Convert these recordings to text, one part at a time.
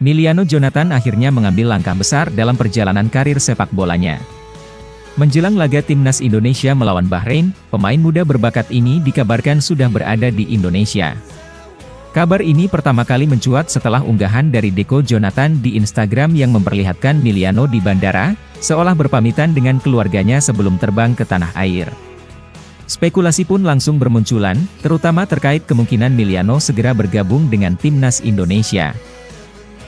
Miliano Jonathan akhirnya mengambil langkah besar dalam perjalanan karir sepak bolanya. Menjelang laga timnas Indonesia melawan Bahrain, pemain muda berbakat ini dikabarkan sudah berada di Indonesia. Kabar ini pertama kali mencuat setelah unggahan dari Deco Jonathan di Instagram yang memperlihatkan Miliano di bandara, seolah berpamitan dengan keluarganya sebelum terbang ke tanah air. Spekulasi pun langsung bermunculan, terutama terkait kemungkinan Miliano segera bergabung dengan timnas Indonesia.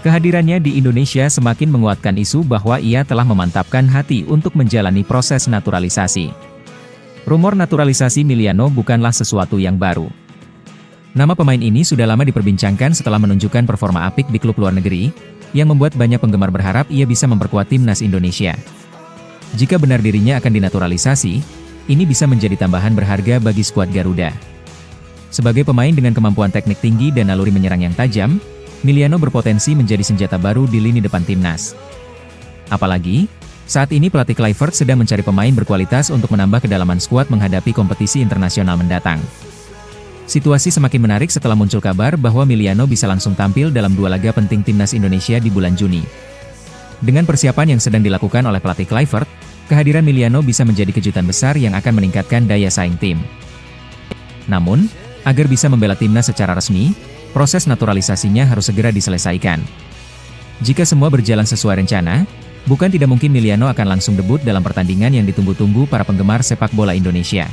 Kehadirannya di Indonesia semakin menguatkan isu bahwa ia telah memantapkan hati untuk menjalani proses naturalisasi. Rumor naturalisasi Miliano bukanlah sesuatu yang baru. Nama pemain ini sudah lama diperbincangkan setelah menunjukkan performa apik di klub luar negeri, yang membuat banyak penggemar berharap ia bisa memperkuat timnas Indonesia. Jika benar dirinya akan dinaturalisasi, ini bisa menjadi tambahan berharga bagi skuad Garuda. Sebagai pemain dengan kemampuan teknik tinggi dan naluri menyerang yang tajam, Miliano berpotensi menjadi senjata baru di lini depan timnas. Apalagi, saat ini pelatih Kluivert sedang mencari pemain berkualitas untuk menambah kedalaman skuad menghadapi kompetisi internasional mendatang. Situasi semakin menarik setelah muncul kabar bahwa Miliano bisa langsung tampil dalam 2 laga penting timnas Indonesia di bulan Juni. Dengan persiapan yang sedang dilakukan oleh pelatih Kluivert, kehadiran Miliano bisa menjadi kejutan besar yang akan meningkatkan daya saing tim. Namun, agar bisa membela timnas secara resmi, proses naturalisasinya harus segera diselesaikan. Jika semua berjalan sesuai rencana, bukan tidak mungkin Miliano akan langsung debut dalam pertandingan yang ditunggu-tunggu para penggemar sepak bola Indonesia.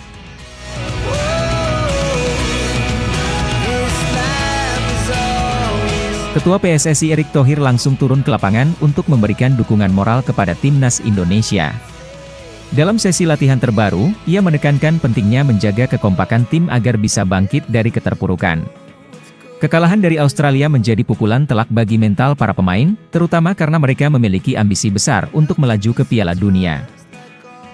Ketua PSSI Erick Thohir langsung turun ke lapangan untuk memberikan dukungan moral kepada timnas Indonesia. Dalam sesi latihan terbaru, ia menekankan pentingnya menjaga kekompakan tim agar bisa bangkit dari keterpurukan. Kekalahan dari Australia menjadi pukulan telak bagi mental para pemain, terutama karena mereka memiliki ambisi besar untuk melaju ke Piala Dunia.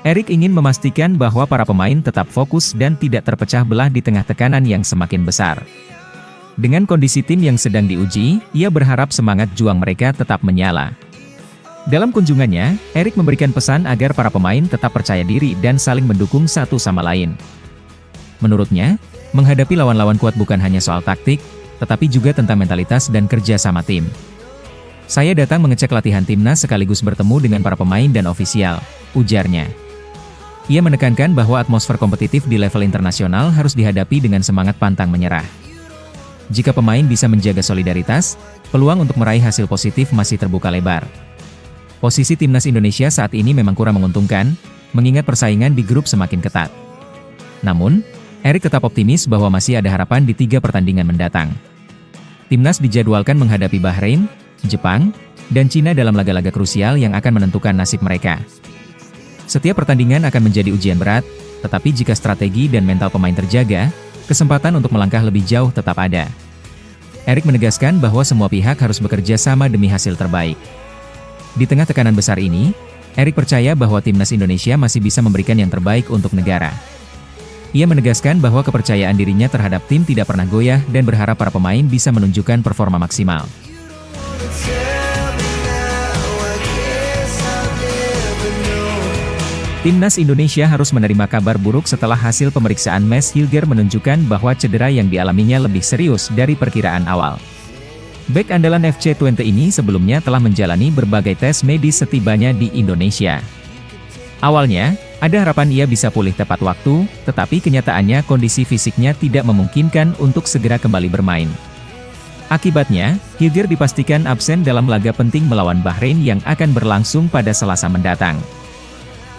Erick ingin memastikan bahwa para pemain tetap fokus dan tidak terpecah belah di tengah tekanan yang semakin besar. Dengan kondisi tim yang sedang diuji, ia berharap semangat juang mereka tetap menyala. Dalam kunjungannya, Erick memberikan pesan agar para pemain tetap percaya diri dan saling mendukung satu sama lain. Menurutnya, menghadapi lawan-lawan kuat bukan hanya soal taktik, tetapi juga tentang mentalitas dan kerja sama tim. Saya datang mengecek latihan timnas sekaligus bertemu dengan para pemain dan ofisial, ujarnya. Ia menekankan bahwa atmosfer kompetitif di level internasional harus dihadapi dengan semangat pantang menyerah. Jika pemain bisa menjaga solidaritas, peluang untuk meraih hasil positif masih terbuka lebar. Posisi timnas Indonesia saat ini memang kurang menguntungkan, mengingat persaingan di grup semakin ketat. Namun, Erick tetap optimis bahwa masih ada harapan di 3 pertandingan mendatang. Timnas dijadwalkan menghadapi Bahrain, Jepang, dan Cina dalam laga-laga krusial yang akan menentukan nasib mereka. Setiap pertandingan akan menjadi ujian berat, tetapi jika strategi dan mental pemain terjaga, kesempatan untuk melangkah lebih jauh tetap ada. Erick menegaskan bahwa semua pihak harus bekerja sama demi hasil terbaik. Di tengah tekanan besar ini, Erick percaya bahwa timnas Indonesia masih bisa memberikan yang terbaik untuk negara. Ia menegaskan bahwa kepercayaan dirinya terhadap tim tidak pernah goyah dan berharap para pemain bisa menunjukkan performa maksimal. Timnas Indonesia harus menerima kabar buruk setelah hasil pemeriksaan Mads Hilger menunjukkan bahwa cedera yang dialaminya lebih serius dari perkiraan awal. Bek andalan FC Twente ini sebelumnya telah menjalani berbagai tes medis setibanya di Indonesia. Awalnya, ada harapan ia bisa pulih tepat waktu, tetapi kenyataannya kondisi fisiknya tidak memungkinkan untuk segera kembali bermain. Akibatnya, Hilger dipastikan absen dalam laga penting melawan Bahrain yang akan berlangsung pada Selasa mendatang.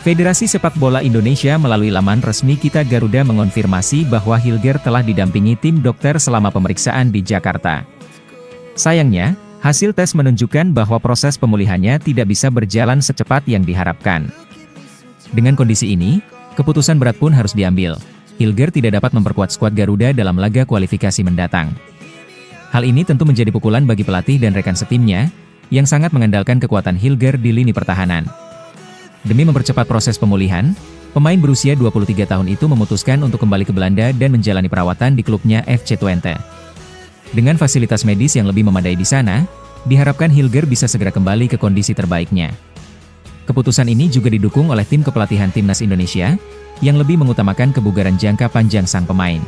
Federasi Sepak Bola Indonesia melalui laman resmi Kita Garuda mengonfirmasi bahwa Hilger telah didampingi tim dokter selama pemeriksaan di Jakarta. Sayangnya, hasil tes menunjukkan bahwa proses pemulihannya tidak bisa berjalan secepat yang diharapkan. Dengan kondisi ini, keputusan berat pun harus diambil. Hilger tidak dapat memperkuat skuad Garuda dalam laga kualifikasi mendatang. Hal ini tentu menjadi pukulan bagi pelatih dan rekan setimnya, yang sangat mengandalkan kekuatan Hilger di lini pertahanan. Demi mempercepat proses pemulihan, pemain berusia 23 tahun itu memutuskan untuk kembali ke Belanda dan menjalani perawatan di klubnya FC Twente. Dengan fasilitas medis yang lebih memadai di sana, diharapkan Hilger bisa segera kembali ke kondisi terbaiknya. Keputusan ini juga didukung oleh tim kepelatihan timnas Indonesia, yang lebih mengutamakan kebugaran jangka panjang sang pemain.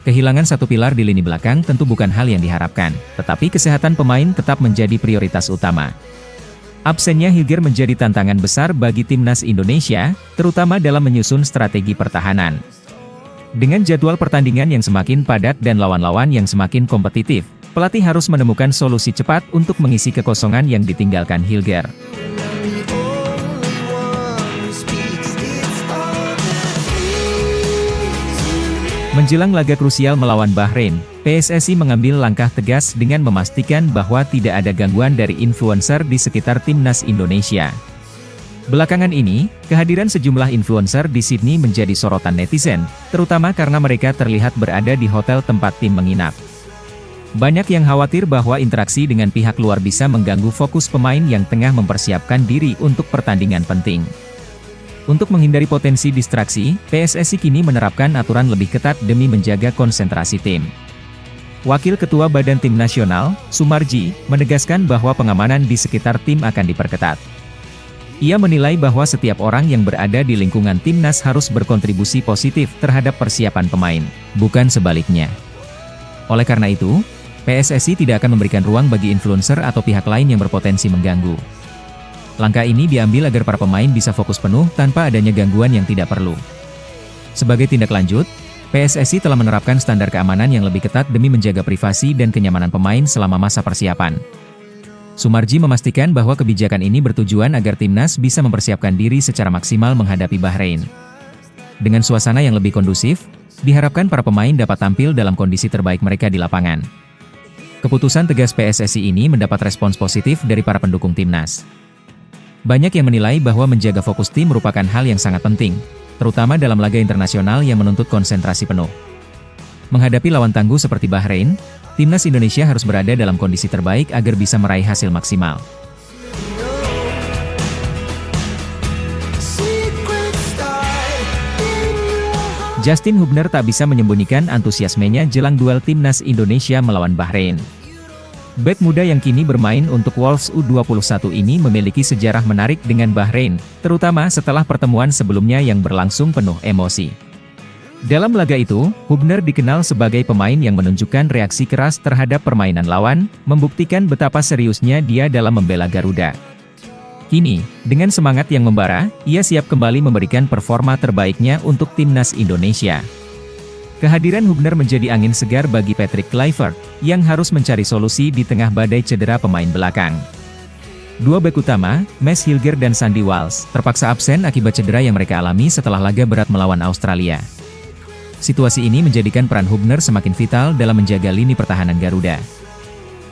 Kehilangan satu pilar di lini belakang tentu bukan hal yang diharapkan, tetapi kesehatan pemain tetap menjadi prioritas utama. Absennya Hilger menjadi tantangan besar bagi timnas Indonesia, terutama dalam menyusun strategi pertahanan. Dengan jadwal pertandingan yang semakin padat dan lawan-lawan yang semakin kompetitif, pelatih harus menemukan solusi cepat untuk mengisi kekosongan yang ditinggalkan Hilger. Menjelang laga krusial melawan Bahrain, PSSI mengambil langkah tegas dengan memastikan bahwa tidak ada gangguan dari influencer di sekitar timnas Indonesia. Belakangan ini, kehadiran sejumlah influencer di Sydney menjadi sorotan netizen, terutama karena mereka terlihat berada di hotel tempat tim menginap. Banyak yang khawatir bahwa interaksi dengan pihak luar bisa mengganggu fokus pemain yang tengah mempersiapkan diri untuk pertandingan penting. Untuk menghindari potensi distraksi, PSSI kini menerapkan aturan lebih ketat demi menjaga konsentrasi tim. Wakil Ketua Badan Tim Nasional, Sumarji, menegaskan bahwa pengamanan di sekitar tim akan diperketat. Ia menilai bahwa setiap orang yang berada di lingkungan timnas harus berkontribusi positif terhadap persiapan pemain, bukan sebaliknya. Oleh karena itu, PSSI tidak akan memberikan ruang bagi influencer atau pihak lain yang berpotensi mengganggu. Langkah ini diambil agar para pemain bisa fokus penuh tanpa adanya gangguan yang tidak perlu. Sebagai tindak lanjut, PSSI telah menerapkan standar keamanan yang lebih ketat demi menjaga privasi dan kenyamanan pemain selama masa persiapan. Sumarji memastikan bahwa kebijakan ini bertujuan agar timnas bisa mempersiapkan diri secara maksimal menghadapi Bahrain. Dengan suasana yang lebih kondusif, diharapkan para pemain dapat tampil dalam kondisi terbaik mereka di lapangan. Keputusan tegas PSSI ini mendapat respons positif dari para pendukung timnas. Banyak yang menilai bahwa menjaga fokus tim merupakan hal yang sangat penting, terutama dalam laga internasional yang menuntut konsentrasi penuh. Menghadapi lawan tangguh seperti Bahrain, timnas Indonesia harus berada dalam kondisi terbaik agar bisa meraih hasil maksimal. Justin Hubner tak bisa menyembunyikan antusiasmenya jelang duel timnas Indonesia melawan Bahrain. Bek muda yang kini bermain untuk Wolves U21 ini memiliki sejarah menarik dengan Bahrain, terutama setelah pertemuan sebelumnya yang berlangsung penuh emosi. Dalam laga itu, Hubner dikenal sebagai pemain yang menunjukkan reaksi keras terhadap permainan lawan, membuktikan betapa seriusnya dia dalam membela Garuda. Kini, dengan semangat yang membara, ia siap kembali memberikan performa terbaiknya untuk timnas Indonesia. Kehadiran Hubner menjadi angin segar bagi Patrick Kluivert, yang harus mencari solusi di tengah badai cedera pemain belakang. Dua bek utama, Mads Hilger dan Sandy Walsh, terpaksa absen akibat cedera yang mereka alami setelah laga berat melawan Australia. Situasi ini menjadikan peran Hubner semakin vital dalam menjaga lini pertahanan Garuda.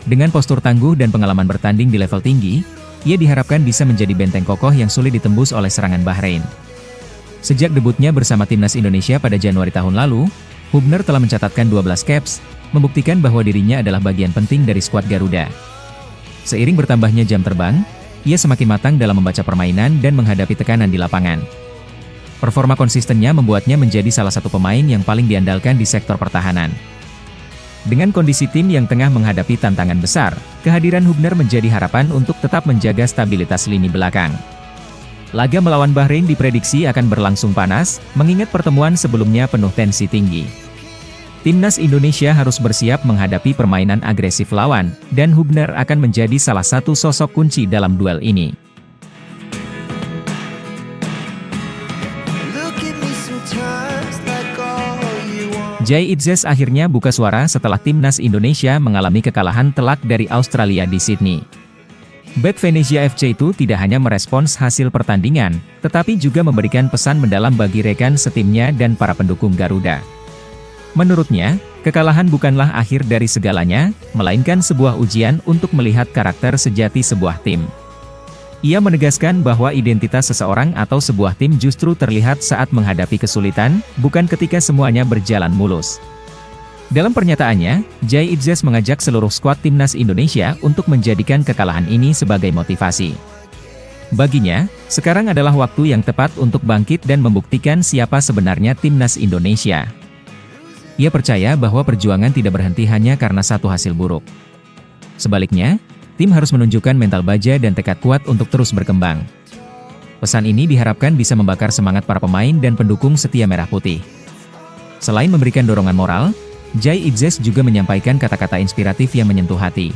Dengan postur tangguh dan pengalaman bertanding di level tinggi, ia diharapkan bisa menjadi benteng kokoh yang sulit ditembus oleh serangan Bahrain. Sejak debutnya bersama timnas Indonesia pada Januari tahun lalu, Hubner telah mencatatkan 12 caps, membuktikan bahwa dirinya adalah bagian penting dari skuad Garuda. Seiring bertambahnya jam terbang, ia semakin matang dalam membaca permainan dan menghadapi tekanan di lapangan. Performa konsistennya membuatnya menjadi salah satu pemain yang paling diandalkan di sektor pertahanan. Dengan kondisi tim yang tengah menghadapi tantangan besar, kehadiran Hubner menjadi harapan untuk tetap menjaga stabilitas lini belakang. Laga melawan Bahrain diprediksi akan berlangsung panas, mengingat pertemuan sebelumnya penuh tensi tinggi. Timnas Indonesia harus bersiap menghadapi permainan agresif lawan, dan Hubner akan menjadi salah satu sosok kunci dalam duel ini. Jay Itzes akhirnya buka suara setelah timnas Indonesia mengalami kekalahan telak dari Australia di Sydney. Bek Venezia FC itu tidak hanya merespons hasil pertandingan, tetapi juga memberikan pesan mendalam bagi rekan setimnya dan para pendukung Garuda. Menurutnya, kekalahan bukanlah akhir dari segalanya, melainkan sebuah ujian untuk melihat karakter sejati sebuah tim. Ia menegaskan bahwa identitas seseorang atau sebuah tim justru terlihat saat menghadapi kesulitan, bukan ketika semuanya berjalan mulus. Dalam pernyataannya, Jay Itzes mengajak seluruh skuad timnas Indonesia untuk menjadikan kekalahan ini sebagai motivasi. Baginya, sekarang adalah waktu yang tepat untuk bangkit dan membuktikan siapa sebenarnya timnas Indonesia. Ia percaya bahwa perjuangan tidak berhenti hanya karena satu hasil buruk. Sebaliknya, tim harus menunjukkan mental baja dan tekad kuat untuk terus berkembang. Pesan ini diharapkan bisa membakar semangat para pemain dan pendukung setia Merah Putih. Selain memberikan dorongan moral, Jai Itzes juga menyampaikan kata-kata inspiratif yang menyentuh hati.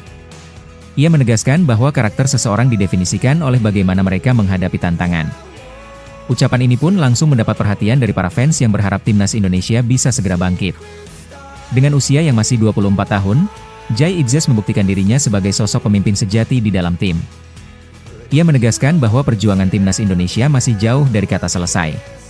Ia menegaskan bahwa karakter seseorang didefinisikan oleh bagaimana mereka menghadapi tantangan. Ucapan ini pun langsung mendapat perhatian dari para fans yang berharap timnas Indonesia bisa segera bangkit. Dengan usia yang masih 24 tahun, Jai Itzes membuktikan dirinya sebagai sosok pemimpin sejati di dalam tim. Ia menegaskan bahwa perjuangan timnas Indonesia masih jauh dari kata selesai.